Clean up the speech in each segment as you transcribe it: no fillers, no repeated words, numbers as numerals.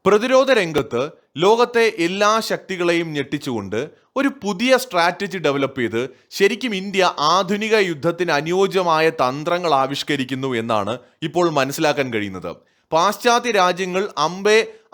പ്രതിരോധ രംഗത്ത് ലോകത്തെ എല്ലാ ശക്തികളെയും ഞെട്ടിച്ചുകൊണ്ട് ഒരു പുതിയ സ്ട്രാറ്റജി ഡെവലപ്പ് ചെയ്ത് ശരിക്കും ഇന്ത്യ ആധുനിക യുദ്ധത്തിന് അനുയോജ്യമായ തന്ത്രങ്ങൾ ആവിഷ്കരിക്കുന്നു എന്നാണ് ഇപ്പോൾ മനസ്സിലാക്കാൻ കഴിയുന്നത്. പാശ്ചാത്യ രാജ്യങ്ങൾ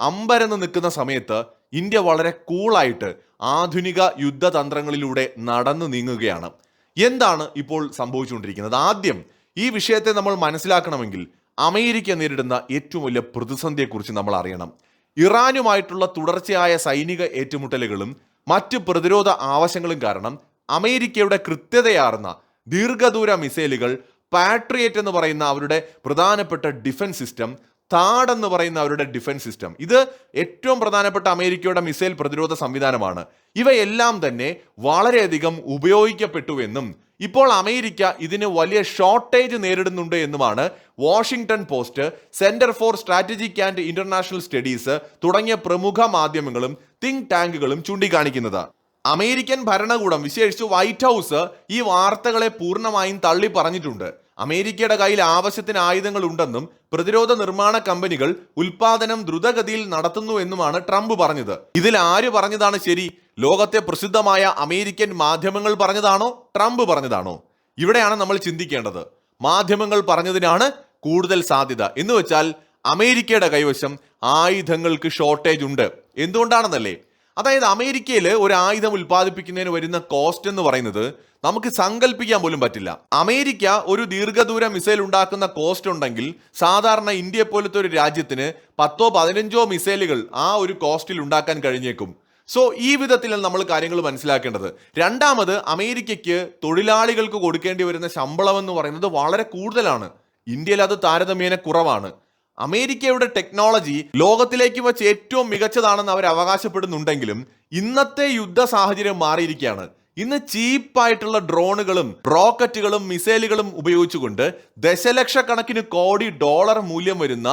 അമ്പരന്ന് നിൽക്കുന്ന സമയത്ത് ഇന്ത്യ വളരെ കൂളായിട്ട് ആധുനിക യുദ്ധതന്ത്രങ്ങളിലൂടെ നടന്നു നീങ്ങുകയാണ്. എന്താണ് ഇപ്പോൾ സംഭവിച്ചുകൊണ്ടിരിക്കുന്നത്? ആദ്യം ഈ വിഷയത്തെ നമ്മൾ മനസ്സിലാക്കണമെങ്കിൽ അമേരിക്ക നേരിടുന്ന ഏറ്റവും വലിയ പ്രതിസന്ധിയെക്കുറിച്ച് നമ്മൾ അറിയണം. ഇറാനുമായിട്ടുള്ള തുടർച്ചയായ സൈനിക ഏറ്റുമുട്ടലുകളും മറ്റ് പ്രതിരോധ ആവശ്യങ്ങളും കാരണം അമേരിക്കയുടെ കൃത്യതയാർന്ന ദീർഘദൂര മിസൈലുകൾ, പാട്രിയറ്റ് എന്ന് പറയുന്ന അവരുടെ പ്രധാനപ്പെട്ട ഡിഫൻസ് സിസ്റ്റം, താഡ് എന്ന് പറയുന്ന അവരുടെ ഡിഫൻസ് സിസ്റ്റം, ഇത് ഏറ്റവും പ്രധാനപ്പെട്ട അമേരിക്കയുടെ മിസൈൽ പ്രതിരോധ സംവിധാനമാണ്. ഇവയെല്ലാം തന്നെ വളരെയധികം ഉപയോഗിക്കപ്പെട്ടുവെന്നും ഇപ്പോൾ അമേരിക്ക ഇതിന് വലിയ ഷോർട്ടേജ് നേരിടുന്നുണ്ട് എന്നുമാണ് Washington post, centre for strategic and international studies തുടങ്ങിയ പ്രമുഖ മാധ്യമങ്ങളും തിങ്ക് ടാങ്കുകളും ചൂണ്ടിക്കാണിക്കുന്നത്. അമേരിക്കൻ ഭരണകൂടം, വിശേഷിച്ച് വൈറ്റ് ഹൗസ്, ഈ വാർത്തകളെ പൂർണ്ണമായും തള്ളി പറഞ്ഞിട്ടുണ്ട്. അമേരിക്കയുടെ കയ്യിൽ ആവശ്യത്തിന് ആയുധങ്ങൾ ഉണ്ടെന്നും പ്രതിരോധ നിർമ്മാണ കമ്പനികൾ ഉൽപാദനം ദ്രുതഗതിയിൽ നടത്തുന്നു എന്നുമാണ് ട്രംപ് പറഞ്ഞത്. ഇതിൽ ആര് പറഞ്ഞതാണ് ശരി? ലോകത്തെ പ്രസിദ്ധമായ അമേരിക്കൻ മാധ്യമങ്ങൾ പറഞ്ഞതാണോ, ട്രംപ് പറഞ്ഞതാണോ? ഇവിടെയാണ് നമ്മൾ ചിന്തിക്കേണ്ടത്. മാധ്യമങ്ങൾ പറഞ്ഞതിനാണ് കൂടുതൽ സാധ്യത. എന്ന് വെച്ചാൽ അമേരിക്കയുടെ കൈവശം ആയുധങ്ങൾക്ക് ഷോർട്ടേജ് ഉണ്ട്. എന്തുകൊണ്ടാണെന്നല്ലേ? അതായത് അമേരിക്കയിൽ ഒരു ആയുധം ഉൽപ്പാദിപ്പിക്കുന്നതിന് വരുന്ന കോസ്റ്റ് എന്ന് പറയുന്നത് നമുക്ക് സങ്കല്പിക്കാൻ പോലും പറ്റില്ല. അമേരിക്ക ഒരു ദീർഘദൂര മിസൈൽ ഉണ്ടാക്കുന്ന കോസ്റ്റ് ഉണ്ടെങ്കിൽ സാധാരണ ഇന്ത്യയെ പോലത്തെ ഒരു രാജ്യത്തിന് 10-15 മിസൈലുകൾ ആ ഒരു കോസ്റ്റിൽ ഉണ്ടാക്കാൻ കഴിഞ്ഞേക്കും. സോ ഈ വിധത്തിലാണ് നമ്മൾ കാര്യങ്ങൾ മനസ്സിലാക്കേണ്ടത്. രണ്ടാമത്, അമേരിക്കയ്ക്ക് തൊഴിലാളികൾക്ക് കൊടുക്കേണ്ടി വരുന്ന ശമ്പളം എന്ന് പറയുന്നത് വളരെ കൂടുതലാണ്. ഇന്ത്യയിൽ അത് താരതമ്യേന കുറവാണ്. അമേരിക്കയുടെ ടെക്നോളജി ലോകത്തിലേക്ക് വെച്ച് ഏറ്റവും മികച്ചതാണെന്ന് അവർ അവകാശപ്പെടുന്നുണ്ടെങ്കിലും ഇന്നത്തെ യുദ്ധ സാഹചര്യം മാറിയിരിക്കുകയാണ്. ഇന്ന് ചീപ്പായിട്ടുള്ള ഡ്രോണുകളും റോക്കറ്റുകളും മിസൈലുകളും ഉപയോഗിച്ചുകൊണ്ട് ദശലക്ഷക്കണക്കിന് കോടി ഡോളർ മൂല്യം വരുന്ന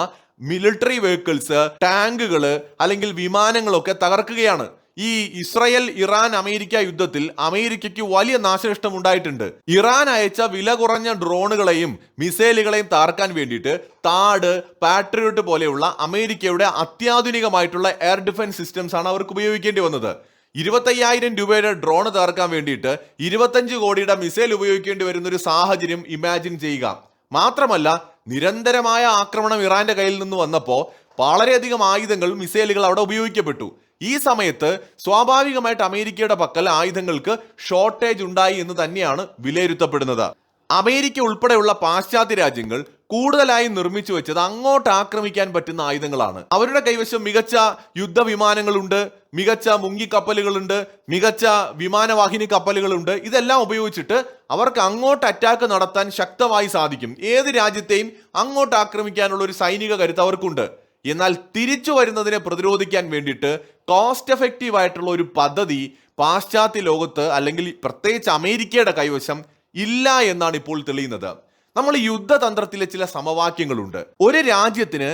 മിലിറ്ററി വെഹിക്കിൾസ്, ടാങ്കുകള് അല്ലെങ്കിൽ വിമാനങ്ങളൊക്കെ തകർക്കുകയാണ്. ഈ ഇസ്രയേൽ ഇറാൻ അമേരിക്ക യുദ്ധത്തിൽ അമേരിക്കയ്ക്ക് വലിയ നാശനഷ്ടം ഉണ്ടായിട്ടുണ്ട്. ഇറാൻ അയച്ച വില കുറഞ്ഞ ഡ്രോണുകളെയും മിസൈലുകളെയും തകർക്കാൻ വേണ്ടിയിട്ട് താഡ്, പാട്രിയോട്ട് പോലെയുള്ള അമേരിക്കയുടെ അത്യാധുനികമായിട്ടുള്ള എയർ ഡിഫൻസ് സിസ്റ്റംസ് ആണ് അവർക്ക് ഉപയോഗിക്കേണ്ടി വന്നത്. 25,000 രൂപയുടെ ഡ്രോൺ തകർക്കാൻ വേണ്ടിയിട്ട് 25 കോടിയുടെ മിസൈൽ ഉപയോഗിക്കേണ്ടി വരുന്ന ഒരു സാഹചര്യം ഇമാജിൻ ചെയ്യുക. മാത്രമല്ല, നിരന്തരമായ ആക്രമണം ഇറാന്റെ കയ്യിൽ നിന്ന് വന്നപ്പോൾ വളരെയധികം ആയുധങ്ങൾ, മിസൈലുകൾ അവിടെ ഉപയോഗിക്കപ്പെട്ടു. ഈ സമയത്ത് സ്വാഭാവികമായിട്ട് അമേരിക്കയുടെ പക്കൽ ആയുധങ്ങൾക്ക് ഷോർട്ടേജ് ഉണ്ടായി എന്ന് തന്നെയാണ് വിലയിരുത്തപ്പെടുന്നത്. അമേരിക്ക ഉൾപ്പെടെയുള്ള പാശ്ചാത്യ രാജ്യങ്ങൾ കൂടുതലായി നിർമ്മിച്ചു വെച്ചത് അങ്ങോട്ട് ആക്രമിക്കാൻ പറ്റുന്ന ആയുധങ്ങളാണ്. അവരുടെ കൈവശം മികച്ച യുദ്ധവിമാനങ്ങളുണ്ട്, മികച്ച മുങ്ങിക്കപ്പലുകളുണ്ട്, മികച്ച വിമാനവാഹിനി കപ്പലുകളുണ്ട്. ഇതെല്ലാം ഉപയോഗിച്ചിട്ട് അവർക്ക് അങ്ങോട്ട് അറ്റാക്ക് നടത്താൻ ശക്തമായി സാധിക്കും. ഏത് രാജ്യത്തെയും അങ്ങോട്ട് ആക്രമിക്കാനുള്ള ഒരു സൈനിക കരുത്ത് അവർക്കുണ്ട്. എന്നാൽ തിരിച്ചു വരുന്നതിനെ പ്രതിരോധിക്കാൻ വേണ്ടിയിട്ട് കോസ്റ്റ് എഫക്റ്റീവ് ആയിട്ടുള്ള ഒരു പദ്ധതി പാശ്ചാത്യ ലോകത്ത് അല്ലെങ്കിൽ പ്രത്യേകിച്ച് അമേരിക്കയുടെ കൈവശം ഇല്ല എന്നാണ് ഇപ്പോൾ തെളിയുന്നത്. നമ്മൾ യുദ്ധതന്ത്രത്തിലെ ചില സമവാക്യങ്ങളുണ്ട്. ഒരു രാജ്യത്തിന്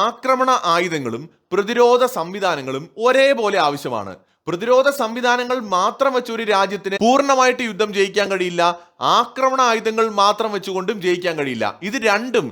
ആക്രമണ ആയുധങ്ങളും പ്രതിരോധ സംവിധാനങ്ങളും ഒരേപോലെ ആവശ്യമാണ്. പ്രതിരോധ സംവിധാനങ്ങൾ മാത്രം വെച്ച് ഒരു രാജ്യത്തിന് പൂർണ്ണമായിട്ട് യുദ്ധം ജയിക്കാൻ കഴിയില്ല. ആക്രമണ ആയുധങ്ങൾ മാത്രം വെച്ചുകൊണ്ടും ജയിക്കാൻ കഴിയില്ല. ഇത് രണ്ടും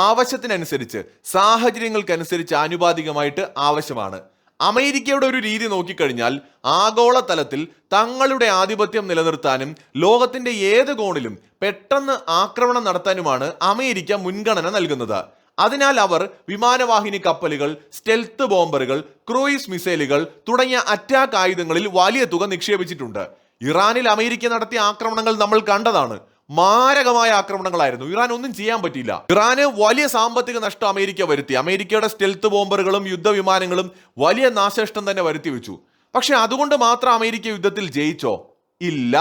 ആവശ്യത്തിനനുസരിച്ച്, സാഹചര്യങ്ങൾക്കനുസരിച്ച് ആനുപാതികമായിട്ട് ആവശ്യമാണ്. അമേരിക്കയുടെ ഒരു രീതി നോക്കിക്കഴിഞ്ഞാൽ ആഗോളതലത്തിൽ തങ്ങളുടെ ആധിപത്യം നിലനിർത്താനും ലോകത്തിന്റെ ഏത് കോണിലും പെട്ടെന്ന് ആക്രമണം നടത്താനുമാണ് അമേരിക്ക മുൻഗണന നൽകുന്നത്. അതിനാൽ അവർ വിമാനവാഹിനി കപ്പലുകൾ, സ്റ്റെൽത്ത് ബോംബറുകൾ, ക്രൂയിസ് മിസൈലുകൾ തുടങ്ങിയ അറ്റാക്ക് ആയുധങ്ങളിൽ വലിയ തുക നിക്ഷേപിച്ചിട്ടുണ്ട്. ഇറാനിൽ അമേരിക്ക നടത്തിയ ആക്രമണങ്ങൾ നമ്മൾ കണ്ടതാണ്. മാരകമായ ആക്രമണങ്ങളായിരുന്നു. ഇറാൻ ഒന്നും ചെയ്യാൻ പറ്റിയില്ല. ഇറാന് വലിയ സാമ്പത്തിക നഷ്ടം അമേരിക്ക വരുത്തി. അമേരിക്കയുടെ സ്റ്റെൽത്ത് ബോംബറുകളും യുദ്ധവിമാനങ്ങളും വലിയ നാശനഷ്ടം തന്നെ വരുത്തി വെച്ചു. പക്ഷെ അതുകൊണ്ട് മാത്രം അമേരിക്ക യുദ്ധത്തിൽ ജയിച്ചോ? ഇല്ല.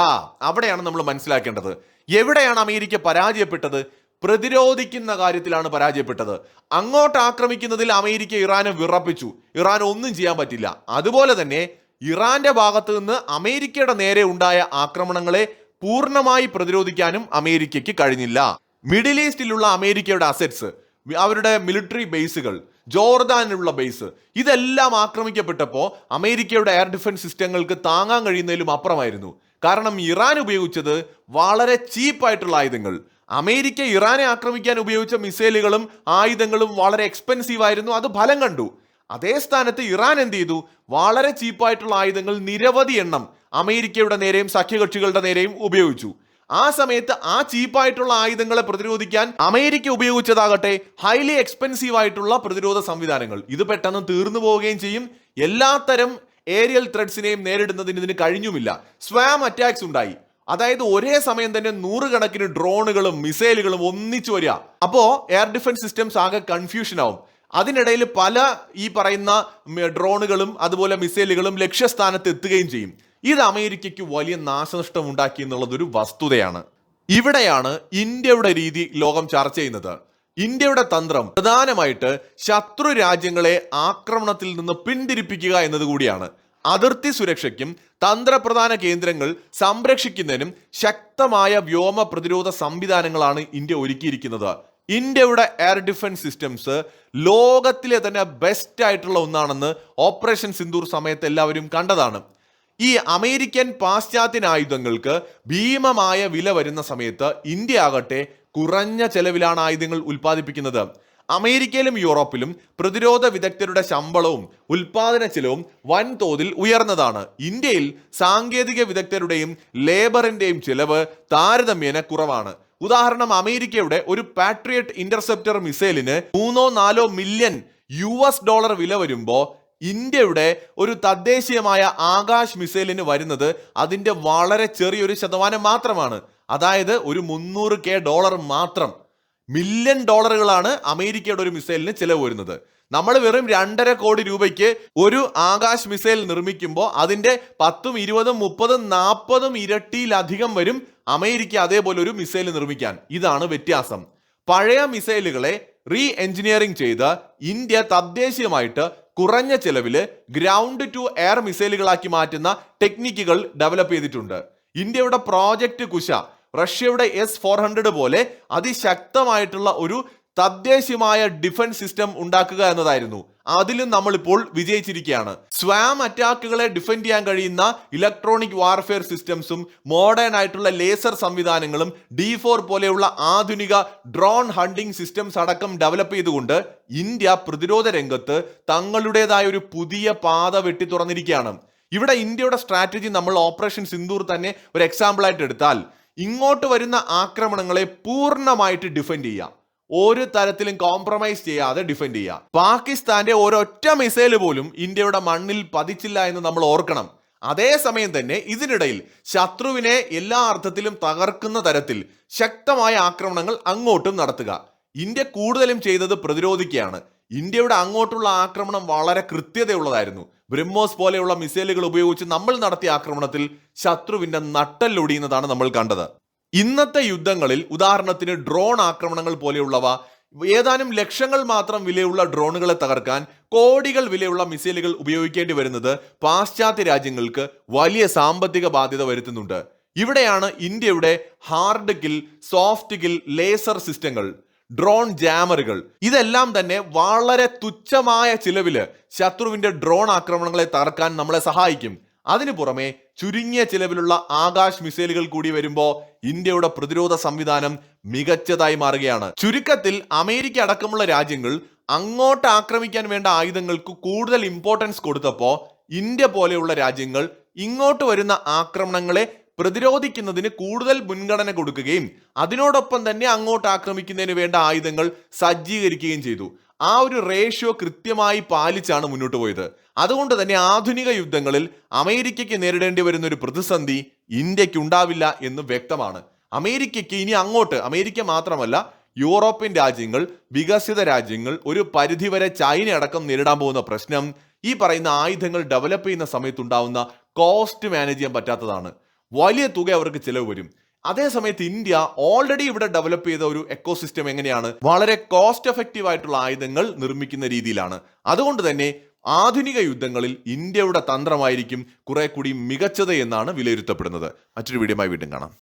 അവിടെയാണ് നമ്മൾ മനസ്സിലാക്കേണ്ടത്. എവിടെയാണ് അമേരിക്ക പരാജയപ്പെട്ടത്? പ്രതിരോധിക്കുന്ന കാര്യത്തിലാണ് പരാജയപ്പെട്ടത്. അങ്ങോട്ട് ആക്രമിക്കുന്നതിൽ അമേരിക്ക ഇറാനെ വിറപ്പിച്ചു. ഇറാൻ ഒന്നും ചെയ്യാൻ പറ്റില്ല. അതുപോലെ തന്നെ ഇറാന്റെ ഭാഗത്ത് നിന്ന് അമേരിക്കയുടെ നേരെ ഉണ്ടായ ആക്രമണങ്ങളെ പൂർണ്ണമായി പ്രതിരോധിക്കാനും അമേരിക്കയ്ക്ക് കഴിഞ്ഞില്ല. മിഡിൽ ഈസ്റ്റിലുള്ള അമേരിക്കയുടെ അസറ്റ്സ്, അവരുടെ മിലിറ്ററി ബേസുകൾ, ജോർദാനിലുള്ള ബേസ്, ഇതെല്ലാം ആക്രമിക്കപ്പെട്ടപ്പോൾ അമേരിക്കയുടെ എയർ ഡിഫൻസ് സിസ്റ്റങ്ങൾക്ക് താങ്ങാൻ കഴിയുന്നതിലും അപ്പുറമായിരുന്നു. കാരണം ഇറാൻ ഉപയോഗിച്ചത് വളരെ ചീപ്പായിട്ടുള്ള ആയുധങ്ങൾ. അമേരിക്ക ഇറാനെ ആക്രമിക്കാൻ ഉപയോഗിച്ച മിസൈലുകളും ആയുധങ്ങളും വളരെ എക്സ്പെൻസീവ് ആയിരുന്നു. അത് ഫലം കണ്ടു. അതേ സ്ഥാനത്ത് ഇറാൻ എന്ത് ചെയ്തു? വളരെ ചീപ്പായിട്ടുള്ള ആയുധങ്ങൾ നിരവധി എണ്ണം അമേരിക്കയുടെ നേരെയും സഖ്യകക്ഷികളുടെ നേരെയും ഉപയോഗിച്ചു. ആ സമയത്ത് ആ ചീപ്പായിട്ടുള്ള ആയുധങ്ങളെ പ്രതിരോധിക്കാൻ അമേരിക്ക ഉപയോഗിച്ചതാകട്ടെ ഹൈലി എക്സ്പെൻസീവ് ആയിട്ടുള്ള പ്രതിരോധ സംവിധാനങ്ങൾ. ഇത് പെട്ടെന്ന് തീർന്നു പോവുകയും ചെയ്യും. എല്ലാത്തരം ഏരിയൽ ത്രെഡ്സിനെയും നേരിടുന്നതിന് ഇതിന് കഴിഞ്ഞുമില്ല. സ്വാം അറ്റാക്സ് ഉണ്ടായി. അതായത് ഒരേ സമയം തന്നെ നൂറുകണക്കിന് ഡ്രോണുകളും മിസൈലുകളും ഒന്നിച്ചു വരിക. അപ്പോ എയർ ഡിഫൻസ് സിസ്റ്റംസ് ആകെ കൺഫ്യൂഷൻ ആവും. അതിനിടയിൽ പല ഈ പറയുന്ന ഡ്രോണുകളും അതുപോലെ മിസൈലുകളും ലക്ഷ്യസ്ഥാനത്ത് എത്തുകയും ചെയ്യും. ഇത് അമേരിക്കയ്ക്ക് വലിയ നാശനഷ്ടം ഉണ്ടാക്കി എന്നുള്ളത് ഒരു വസ്തുതയാണ്. ഇവിടെയാണ് ഇന്ത്യയുടെ രീതി ലോകം ചർച്ച ചെയ്യുന്നത്. ഇന്ത്യയുടെ തന്ത്രം പ്രധാനമായിട്ട് ശത്രു രാജ്യങ്ങളെ ആക്രമണത്തിൽ നിന്ന് പിന്തിരിപ്പിക്കുക എന്നതുകൂടിയാണ്. അതിർത്തി സുരക്ഷയ്ക്കും തന്ത്രപ്രധാന കേന്ദ്രങ്ങൾ സംരക്ഷിക്കുന്നതിനും ശക്തമായ വ്യോമ പ്രതിരോധ സംവിധാനങ്ങളാണ് ഇന്ത്യ ഒരുക്കിയിരിക്കുന്നത്. ഇന്ത്യയുടെ എയർ ഡിഫൻസ് സിസ്റ്റംസ് ലോകത്തിലെ തന്നെ ബെസ്റ്റ് ആയിട്ടുള്ള ഒന്നാണെന്ന് ഓപ്പറേഷൻ സിന്ദൂർ സമയത്ത് എല്ലാവരും കണ്ടതാണ്. ഈ അമേരിക്കൻ പാശ്ചാത്യൻ ആയുധങ്ങൾക്ക് ഭീമമായ വില വരുന്ന സമയത്ത് ഇന്ത്യ ആകട്ടെ കുറഞ്ഞ ചെലവിലാണ് ആയുധങ്ങൾ ഉൽപ്പാദിപ്പിക്കുന്നത്. അമേരിക്കയിലും യൂറോപ്പിലും പ്രതിരോധ വിദഗ്ധരുടെ ശമ്പളവും ഉൽപാദന ചെലവും വൻതോതിൽ ഉയർന്നതാണ്. ഇന്ത്യയിൽ സാങ്കേതിക വിദഗ്ധരുടെയും ലേബറിന്റെയും ചെലവ് താരതമ്യേന കുറവാണ്. ഉദാഹരണം, അമേരിക്കയുടെ ഒരു പാട്രിയറ്റ് ഇന്റർസെപ്റ്റർ മിസൈലിന് 3-4 മില്യൺ US$ വില വരുമ്പോൾ ഇന്ത്യയുടെ ഒരു തദ്ദേശീയമായ ആകാശ് മിസൈലിന് വരുന്നത് അതിന്റെ വളരെ ചെറിയൊരു ശതമാനം മാത്രമാണ്. അതായത് ഒരു $300K മാത്രം. $1 മില്യൺ അമേരിക്കയുടെ ഒരു മിസൈലിന് ചിലവ് വരുന്നത്. നമ്മൾ വെറും 2.5 കോടി രൂപയ്ക്ക് ഒരു ആകാശ് മിസൈൽ നിർമ്മിക്കുമ്പോൾ അതിന്റെ 10, 20, 30, 40 ഇരട്ടിയിലധികം വരും അമേരിക്ക അതേപോലെ ഒരു മിസൈൽ നിർമ്മിക്കാൻ. ഇതാണ് വ്യത്യാസം. പഴയ മിസൈലുകളെ റീ എഞ്ചിനീയറിംഗ് ചെയ്ത് ഇന്ത്യ തദ്ദേശീയമായിട്ട് കുറഞ്ഞ ചെലവില് ഗ്രൗണ്ട് ടു എയർ മിസൈലുകളാക്കി മാറ്റുന്ന ടെക്നിക്കുകൾ ഡെവലപ്പ് ചെയ്തിട്ടുണ്ട്. ഇന്ത്യയുടെ പ്രോജക്റ്റ് കുശ റഷ്യയുടെ S-400 പോലെ അതിശക്തമായിട്ടുള്ള ഒരു തദ്ദേശീയമായ ഡിഫൻസ് സിസ്റ്റം ഉണ്ടാക്കുക എന്നതായിരുന്നു. അതിലും നമ്മളിപ്പോൾ വിജയിച്ചിരിക്കുകയാണ്. സ്വാം അറ്റാക്കുകളെ ഡിഫെൻഡ് ചെയ്യാൻ കഴിയുന്ന ഇലക്ട്രോണിക് വാർഫെയർ സിസ്റ്റംസും മോഡേൺ ആയിട്ടുള്ള ലേസർ സംവിധാനങ്ങളും D4 പോലെയുള്ള ആധുനിക ഡ്രോൺ ഹണ്ടിംഗ് സിസ്റ്റംസ് അടക്കം ഡെവലപ്പ് ചെയ്തുകൊണ്ട് ഇന്ത്യ പ്രതിരോധ രംഗത്ത് തങ്ങളുടേതായ ഒരു പുതിയ പാത വെട്ടി തുറന്നിരിക്കുകയാണ്. ഇവിടെ ഇന്ത്യയുടെ സ്ട്രാറ്റജി നമ്മൾ ഓപ്പറേഷൻ സിന്ദൂർ തന്നെ ഒരു എക്സാമ്പിൾ ആയിട്ട് എടുത്താൽ, ഇങ്ങോട്ട് വരുന്ന ആക്രമണങ്ങളെ പൂർണ്ണമായിട്ട് ഡിഫെൻഡ് ചെയ്യുക, ഒരു തരത്തിലും കോംപ്രമൈസ് ചെയ്യാതെ ഡിഫെൻഡ് ചെയ്യുക. പാകിസ്ഥാന്റെ ഒരൊറ്റ മിസൈൽ പോലും ഇന്ത്യയുടെ മണ്ണിൽ പതിച്ചില്ല എന്ന് നമ്മൾ ഓർക്കണം. അതേസമയം തന്നെ ഇതിനിടയിൽ ശത്രുവിനെ എല്ലാ അർത്ഥത്തിലും തകർക്കുന്ന തരത്തിൽ ശക്തമായ ആക്രമണങ്ങൾ അങ്ങോട്ടും നടത്തുക. ഇന്ത്യ കൂടുതലും ചെയ്തത് പ്രതിരോധിക്കുകയാണ്. ഇന്ത്യയുടെ അങ്ങോട്ടുള്ള ആക്രമണം വളരെ കൃത്യതയുള്ളതായിരുന്നു. ബ്രഹ്മോസ് പോലെയുള്ള മിസൈലുകൾ ഉപയോഗിച്ച് നമ്മൾ നടത്തിയ ആക്രമണത്തിൽ ശത്രുവിന്റെ നട്ടെല്ലൊടിയുന്നതാണ് നമ്മൾ കണ്ടത്. ഇന്നത്തെ യുദ്ധങ്ങളിൽ ഉദാഹരണത്തിന് ഡ്രോൺ ആക്രമണങ്ങൾ പോലെയുള്ളവ, ഏതാനും ലക്ഷങ്ങൾ മാത്രം വിലയുള്ള ഡ്രോണുകളെ തകർക്കാൻ കോടികൾ വിലയുള്ള മിസൈലുകൾ ഉപയോഗിക്കേണ്ടി വരുന്നത് പാശ്ചാത്യ രാജ്യങ്ങൾക്ക് വലിയ സാമ്പത്തിക ബാധ്യത വരുത്തുന്നുണ്ട്. ഇവിടെയാണ് ഇന്ത്യയുടെ hard kill, soft kill, laser സിസ്റ്റങ്ങൾ, ഡ്രോൺ ജാമറുകൾ ഇതെല്ലാം തന്നെ വളരെ തുച്ഛമായ ചിലവില് ശത്രുവിന്റെ ഡ്രോൺ ആക്രമണങ്ങളെ തകർക്കാൻ നമ്മളെ സഹായിക്കും. അതിനു പുറമെ ചുരുങ്ങിയ ചിലവിലുള്ള ആകാശ് മിസൈലുകൾ കൂടി വരുമ്പോൾ ഇന്ത്യയുടെ പ്രതിരോധ സംവിധാനം മികച്ചതായി മാറുകയാണ്. ചുരുക്കത്തിൽ അമേരിക്ക അടക്കമുള്ള രാജ്യങ്ങൾ അങ്ങോട്ട് ആക്രമിക്കാൻ വേണ്ട ആയുധങ്ങൾക്ക് കൂടുതൽ ഇമ്പോർട്ടൻസ് കൊടുത്തപ്പോൾ ഇന്ത്യ പോലെയുള്ള രാജ്യങ്ങൾ ഇങ്ങോട്ട് വരുന്ന ആക്രമണങ്ങളെ പ്രതിരോധിക്കുന്നതിന് കൂടുതൽ മുൻഗണന കൊടുക്കുകയും അതിനോടൊപ്പം തന്നെ അങ്ങോട്ട് ആക്രമിക്കുന്നതിന് വേണ്ട ആയുധങ്ങൾ സജ്ജീകരിക്കുകയും ചെയ്തു. ആ ഒരു റേഷ്യോ കൃത്യമായി പാലിച്ചാണ് മുന്നോട്ട് പോയത്. അതുകൊണ്ട് തന്നെ ആധുനിക യുദ്ധങ്ങളിൽ അമേരിക്കയ്ക്ക് നേരിടേണ്ടി വരുന്ന ഒരു പ്രതിസന്ധി ഇന്ത്യക്ക് ഉണ്ടാവില്ല എന്ന് വ്യക്തമാണ്. അമേരിക്കയ്ക്ക് ഇനി അങ്ങോട്ട്, അമേരിക്ക മാത്രമല്ല യൂറോപ്യൻ രാജ്യങ്ങൾ, വികസിത രാജ്യങ്ങൾ, ഒരു പരിധിവരെ ചൈന അടക്കം നേരിടാൻ പോകുന്ന പ്രശ്നം ഈ പറയുന്ന ആയുധങ്ങൾ ഡെവലപ്പ് ചെയ്യുന്ന സമയത്തുണ്ടാവുന്ന കോസ്റ്റ് മാനേജ് ചെയ്യാൻ പറ്റാത്തതാണ്. വലിയ തുക അവർക്ക് ചിലവ് വരും. അതേസമയത്ത് ഇന്ത്യ ഓൾറെഡി ഇവിടെ ഡെവലപ്പ് ചെയ്ത ഒരു എക്കോസിസ്റ്റം എങ്ങനെയാണ്? വളരെ കോസ്റ്റ് എഫക്റ്റീവ് ആയിട്ടുള്ള ആയുധങ്ങൾ നിർമ്മിക്കുന്ന രീതിയിലാണ്. അതുകൊണ്ട് തന്നെ ആധുനിക യുദ്ധങ്ങളിൽ ഇന്ത്യയുടെ തന്ത്രമായിരിക്കും കുറെ കൂടി മികച്ചത് എന്നാണ് വിലയിരുത്തപ്പെടുന്നത്. മറ്റൊരു വീഡിയോയുമായി വീണ്ടും കാണാം.